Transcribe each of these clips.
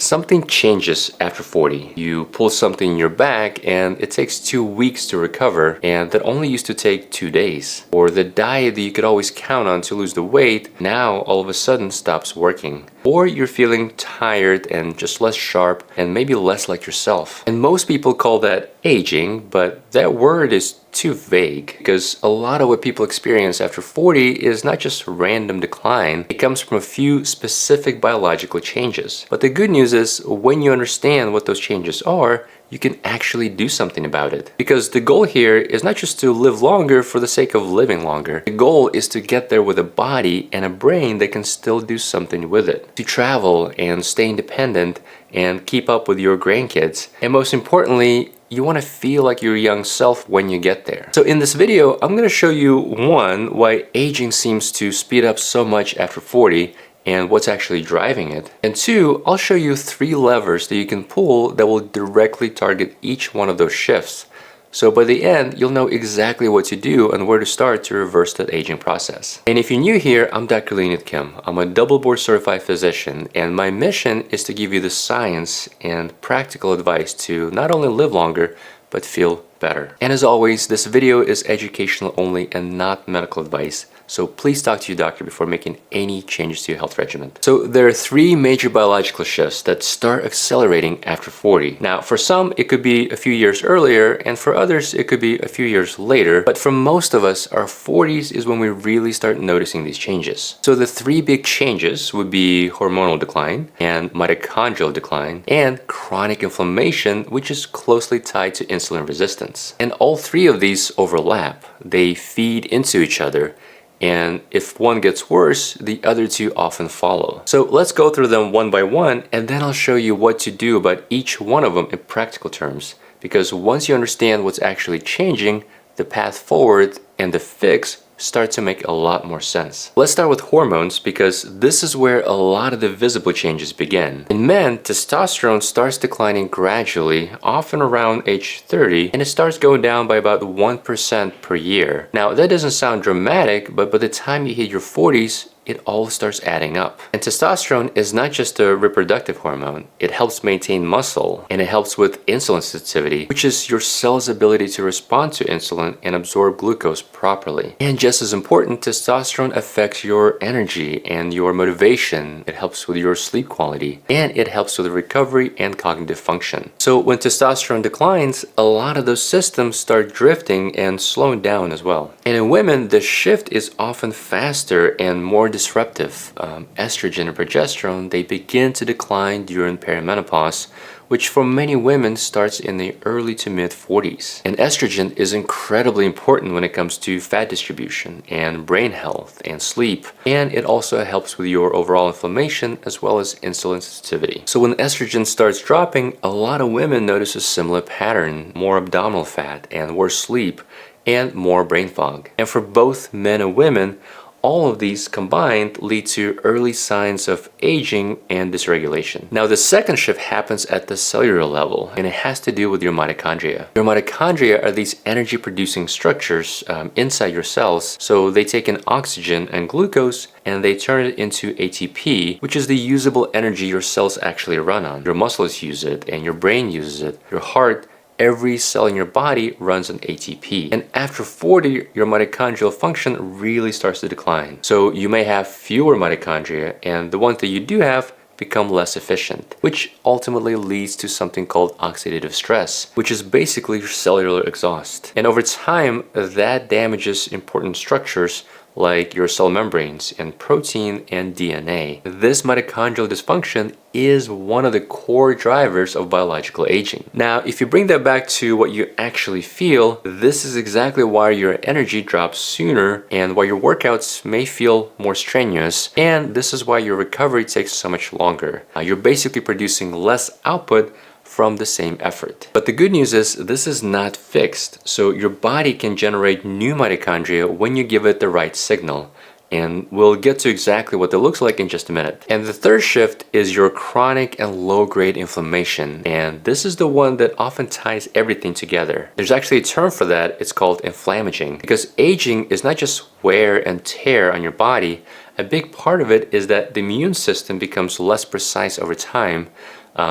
Something changes after 40. You pull something in your back and it takes 2 weeks to recover, and that only used to take 2 days. Or the diet that you could always count on to lose the weight now all of a sudden stops working. Or you're feeling tired and just less sharp and maybe less like yourself. And most people call that aging, but that word is too vague, because a lot of what people experience after 40 is not just random decline. It comes from a few specific biological changes. But the good news is, when you understand what those changes are, you can actually do something about it. Because the goal here is not just to live longer for the sake of living longer. The goal is to get there with a body and a brain that can still do something with it. To travel and stay independent and keep up with your grandkids. And most importantly, you want to feel like your young self when you get there. So in this video, I'm going to show you, one, why aging seems to speed up so much after 40 and what's actually driving it. And two, I'll show you 3 levers that you can pull that will directly target each one of those shifts. So by the end, you'll know exactly what to do and where to start to reverse that aging process. And if you're new here, I'm Dr. Leonid Kim. I'm a double board certified physician, and my mission is to give you the science and practical advice to not only live longer, but feel better. And as always, this video is educational only and not medical advice. So please talk to your doctor before making any changes to your health regimen. So there are 3 major biological shifts that start accelerating after 40. Now, for some, it could be a few years earlier, and for others, it could be a few years later. But for most of us, our 40s is when we really start noticing these changes. So the 3 big changes would be hormonal decline and mitochondrial decline and chronic inflammation, which is closely tied to insulin resistance. And all 3 of these overlap. They feed into each other. And if one gets worse, the other 2 often follow. So let's go through them one by one, and then I'll show you what to do about each one of them in practical terms. Because once you understand what's actually changing, the path forward and the fix start to make a lot more sense. Let's start with hormones, because this is where a lot of the visible changes begin. In men, testosterone starts declining gradually, often around age 30, and it starts going down by about 1% per year. Now, that doesn't sound dramatic, but by the time you hit your 40s, it all starts adding up. And testosterone is not just a reproductive hormone. It helps maintain muscle, and it helps with insulin sensitivity, which is your cell's ability to respond to insulin and absorb glucose properly. And just as important, testosterone affects your energy and your motivation. It helps with your sleep quality, and it helps with recovery and cognitive function. So when testosterone declines, a lot of those systems start drifting and slowing down as well. And in women, the shift is often faster and more disruptive. Estrogen and progesterone, they begin to decline during perimenopause, which for many women starts in the early to mid 40s. And estrogen is incredibly important when it comes to fat distribution and brain health and sleep. And it also helps with your overall inflammation as well as insulin sensitivity. So when estrogen starts dropping, a lot of women notice a similar pattern: more abdominal fat and worse sleep and more brain fog. And for both men and women, all of these combined lead to early signs of aging and dysregulation. Now, the second shift happens at the cellular level, and it has to do with your mitochondria. Your mitochondria are these energy-producing structures inside your cells. So they take in oxygen and glucose, and they turn it into ATP, which is the usable energy your cells actually run on. Your muscles use it, and your brain uses it. Your heart, every cell in your body runs on ATP. And after 40, your mitochondrial function really starts to decline. So you may have fewer mitochondria, and the ones that you do have become less efficient, which ultimately leads to something called oxidative stress, which is basically your cellular exhaust. And over time, that damages important structures like your cell membranes and protein and DNA. This mitochondrial dysfunction is one of the core drivers of biological aging. Now, if you bring that back to what you actually feel, this is exactly why your energy drops sooner and why your workouts may feel more strenuous, and this is why your recovery takes so much longer. You're basically producing less output from the same effort. But the good news is this is not fixed, so your body can generate new mitochondria when you give it the right signal. And we'll get to exactly what that looks like in just a minute. And the third shift is your chronic and low-grade inflammation. And this is the one that often ties everything together. There's actually a term for that. It's called inflammaging. Because aging is not just wear and tear on your body. A big part of it is that the immune system becomes less precise over time.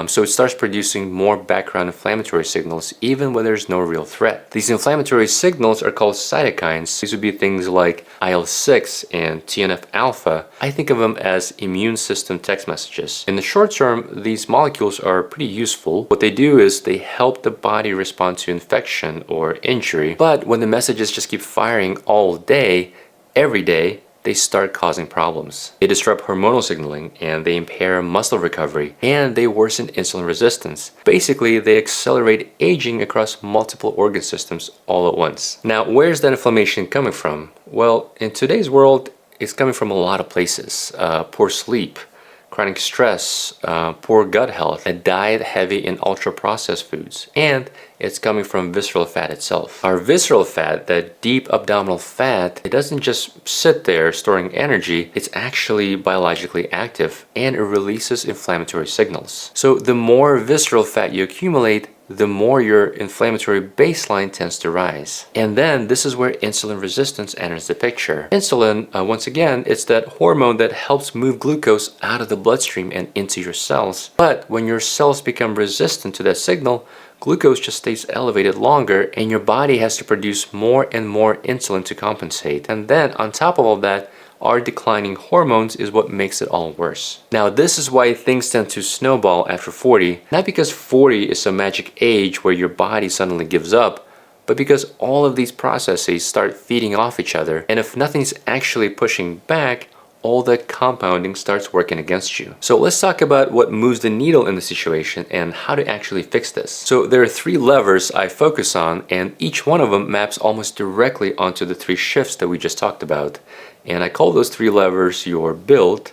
So it starts producing more background inflammatory signals even when there's no real threat. These inflammatory signals are called cytokines. These would be things like IL-6 and TNF-alpha. I think of them as immune system text messages. In the short term, these molecules are pretty useful. What they do is they help the body respond to infection or injury. But when the messages just keep firing all day, every day, they start causing problems. They disrupt hormonal signaling and they impair muscle recovery and they worsen insulin resistance. Basically, they accelerate aging across multiple organ systems all at once. Now, where's that inflammation coming from? Well, in today's world, it's coming from a lot of places. Poor sleep, chronic stress, poor gut health, a diet heavy in ultra-processed foods, and it's coming from visceral fat itself. Our visceral fat, that deep abdominal fat, it doesn't just sit there storing energy, it's actually biologically active and it releases inflammatory signals. So the more visceral fat you accumulate, the more your inflammatory baseline tends to rise. And then this is where insulin resistance enters the picture. Insulin, once again, it's that hormone that helps move glucose out of the bloodstream and into your cells. But when your cells become resistant to that signal, glucose just stays elevated longer and your body has to produce more and more insulin to compensate. And then on top of all that, our declining hormones is what makes it all worse. Now, this is why things tend to snowball after 40, not because 40 is some magic age where your body suddenly gives up, but because all of these processes start feeding off each other, and if nothing's actually pushing back, all that compounding starts working against you. So let's talk about what moves the needle in the situation and how to actually fix this. So there are 3 levers I focus on, and each one of them maps almost directly onto the 3 shifts that we just talked about. And I call those 3 levers your build,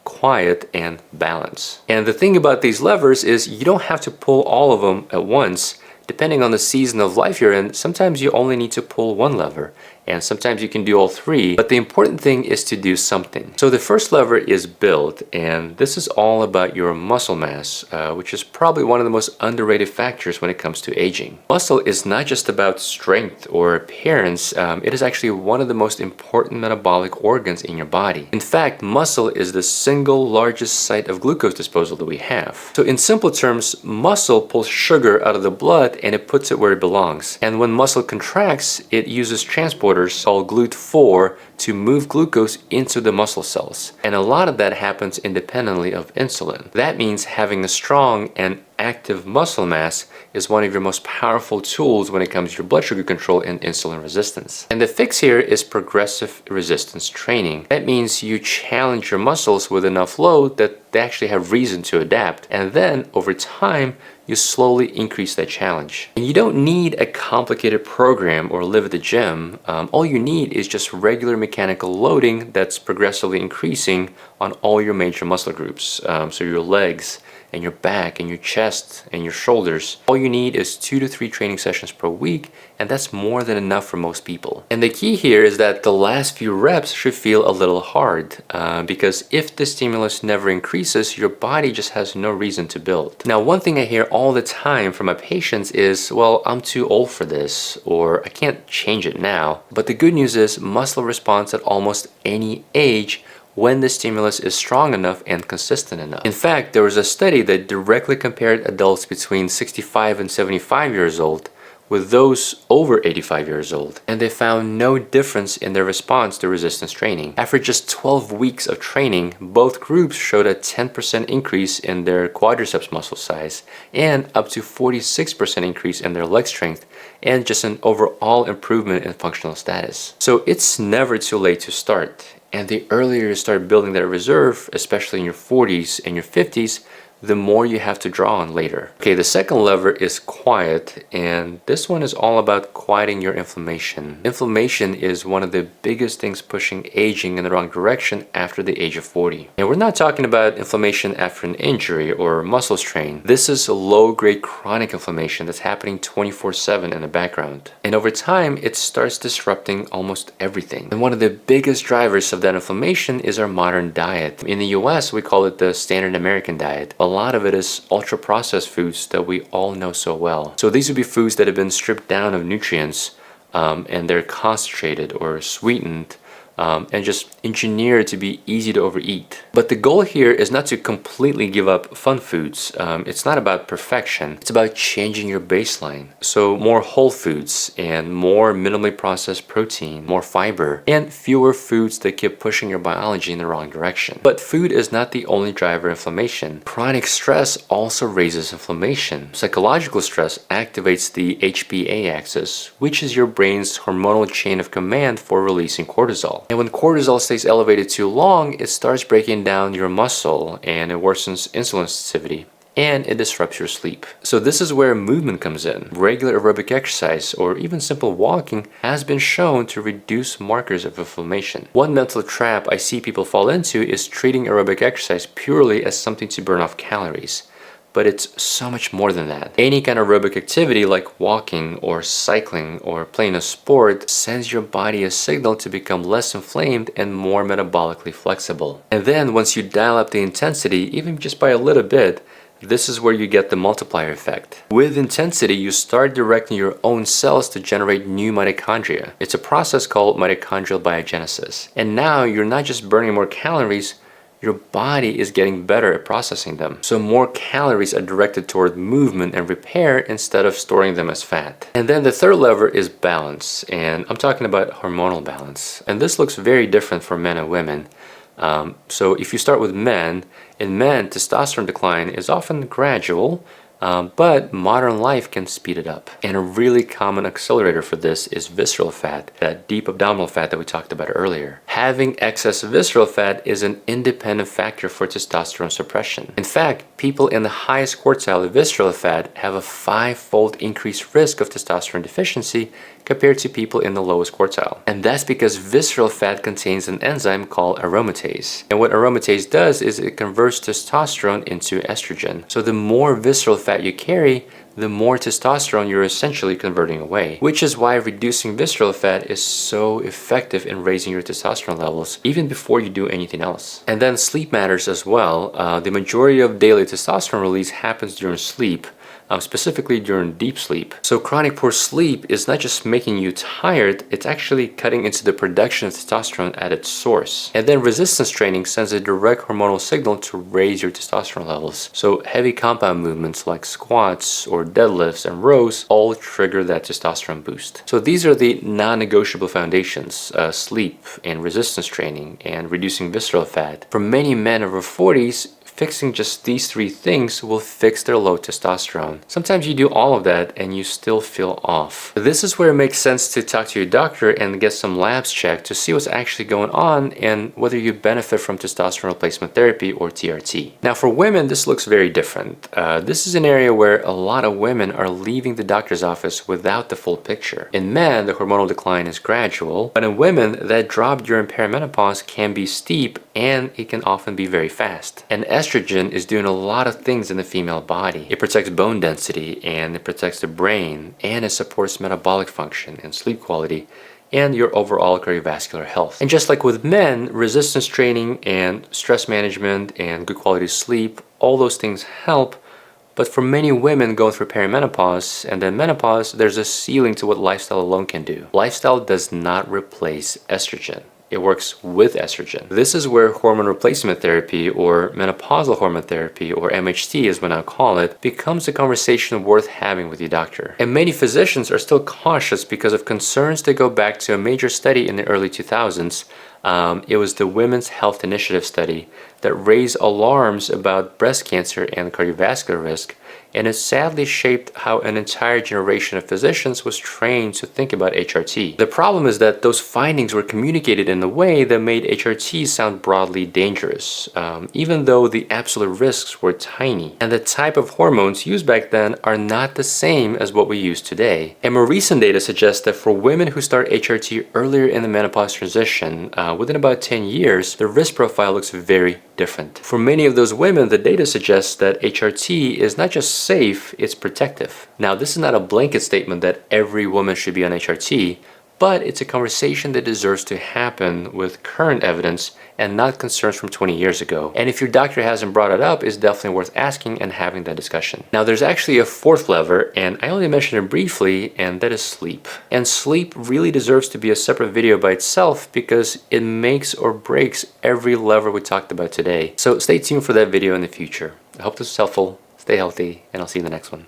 quiet, and balance. And the thing about these levers is you don't have to pull all of them at once. Depending on the season of life you're in, sometimes you only need to pull 1 lever, and sometimes you can do all 3, but the important thing is to do something. So the first lever is build, and this is all about your muscle mass, which is probably one of the most underrated factors when it comes to aging. Muscle is not just about strength or appearance, it is actually one of the most important metabolic organs in your body. In fact, muscle is the single largest site of glucose disposal that we have. So in simple terms, muscle pulls sugar out of the blood and it puts it where it belongs. And when muscle contracts, it uses transporters called GLUT4 to move glucose into the muscle cells. And a lot of that happens independently of insulin. That means having a strong and active muscle mass is one of your most powerful tools when it comes to your blood sugar control and insulin resistance. And the fix here is progressive resistance training. That means you challenge your muscles with enough load that they actually have reason to adapt. And then over time, you slowly increase that challenge. And you don't need a complicated program or live at the gym. All you need is just regular mechanical loading that's progressively increasing on all your major muscle groups. So your legs, and your back and your chest and your shoulders. All you need is 2 to 3 training sessions per week, and that's more than enough for most people. And the key here is that the last few reps should feel a little hard because if the stimulus never increases, your body just has no reason to build. Now, one thing I hear all the time from my patients is, well, I'm too old for this, or I can't change it now. But the good news is muscle responds at almost any age when the stimulus is strong enough and consistent enough. In fact, there was a study that directly compared adults between 65 and 75 years old with those over 85 years old, and they found no difference in their response to resistance training. After just 12 weeks of training, both groups showed a 10% increase in their quadriceps muscle size and up to 46% increase in their leg strength and just an overall improvement in functional status. So it's never too late to start. And the earlier you start building that reserve, especially in your 40s and your 50s, the more you have to draw on later. Okay, the second lever is quiet, and this one is all about quieting your inflammation. Inflammation is one of the biggest things pushing aging in the wrong direction after the age of 40. And we're not talking about inflammation after an injury or muscle strain. This is a low-grade chronic inflammation that's happening 24/7 in the background. And over time, it starts disrupting almost everything. And one of the biggest drivers of that inflammation is our modern diet. In the US, we call it the standard American diet. A lot of it is ultra-processed foods that we all know so well. So these would be foods that have been stripped down of nutrients and they're concentrated or sweetened and just engineered to be easy to overeat. But the goal here is not to completely give up fun foods. It's not about perfection. It's about changing your baseline. So more whole foods and more minimally processed protein, more fiber, and fewer foods that keep pushing your biology in the wrong direction. But food is not the only driver of inflammation. Chronic stress also raises inflammation. Psychological stress activates the HPA axis, which is your brain's hormonal chain of command for releasing cortisol. And when cortisol stays elevated too long, it starts breaking down your muscle and it worsens insulin sensitivity, and it disrupts your sleep. So this is where movement comes in. Regular aerobic exercise or even simple walking has been shown to reduce markers of inflammation. One mental trap I see people fall into is treating aerobic exercise purely as something to burn off calories. But it's so much more than that. Any kind of aerobic activity like walking or cycling or playing a sport sends your body a signal to become less inflamed and more metabolically flexible. And then once you dial up the intensity, even just by a little bit, this is where you get the multiplier effect. With intensity, you start directing your own cells to generate new mitochondria. It's a process called mitochondrial biogenesis. And now you're not just burning more calories, your body is getting better at processing them. So more calories are directed toward movement and repair instead of storing them as fat. And then the third lever is balance. And I'm talking about hormonal balance. And this looks very different for men and women. So if you start with men, in men, testosterone decline is often gradual, but modern life can speed it up. And a really common accelerator for this is visceral fat, that deep abdominal fat that we talked about earlier. Having excess visceral fat is an independent factor for testosterone suppression. In fact, people in the highest quartile of visceral fat have a 5-fold increased risk of testosterone deficiency compared to people in the lowest quartile. And that's because visceral fat contains an enzyme called aromatase. And what aromatase does is it converts testosterone into estrogen. So the more visceral fat you carry, the more testosterone you're essentially converting away. Which is why reducing visceral fat is so effective in raising your testosterone levels even before you do anything else. And then sleep matters as well. The majority of daily testosterone release happens during sleep. Specifically during deep sleep. So chronic poor sleep is not just making you tired, it's actually cutting into the production of testosterone at its source. And then resistance training sends a direct hormonal signal to raise your testosterone levels. So heavy compound movements like squats or deadlifts and rows all trigger that testosterone boost. So these are the non-negotiable foundations, sleep and resistance training and reducing visceral fat. For many men over 40s, fixing just these 3 things will fix their low testosterone. Sometimes you do all of that and you still feel off. This is where it makes sense to talk to your doctor and get some labs checked to see what's actually going on and whether you benefit from testosterone replacement therapy or TRT. Now for women, this looks very different. This is an area where a lot of women are leaving the doctor's office without the full picture. In men, the hormonal decline is gradual, but in women, that drop during perimenopause can be steep and it can often be very fast. And estrogen is doing a lot of things in the female body. It protects bone density and it protects the brain and it supports metabolic function and sleep quality and your overall cardiovascular health. And just like with men, resistance training and stress management and good quality sleep, all those things help. But for many women going through perimenopause and then menopause, there's a ceiling to what lifestyle alone can do. Lifestyle does not replace estrogen. It works with estrogen. This is where hormone replacement therapy or menopausal hormone therapy, or MHT as we now call it, becomes a conversation worth having with your doctor. And many physicians are still cautious because of concerns that go back to a major study in the early 2000s. It was the Women's Health Initiative study that raised alarms about breast cancer and cardiovascular risk, and it sadly shaped how an entire generation of physicians was trained to think about HRT. The problem is that those findings were communicated in a way that made HRT sound broadly dangerous, even though the absolute risks were tiny. And the type of hormones used back then are not the same as what we use today. And more recent data suggests that for women who start HRT earlier in the menopause transition, within about 10 years, the risk profile looks very different. For many of those women, the data suggests that HRT is not just safe, it's protective. Now, this is not a blanket statement that every woman should be on HRT, but it's a conversation that deserves to happen with current evidence and not concerns from 20 years ago. And if your doctor hasn't brought it up, it's definitely worth asking and having that discussion. Now, there's actually a fourth lever, and I only mentioned it briefly, and that is sleep. And sleep really deserves to be a separate video by itself because it makes or breaks every lever we talked about today. So stay tuned for that video in the future. I hope this was helpful. Stay healthy, and I'll see you in the next one.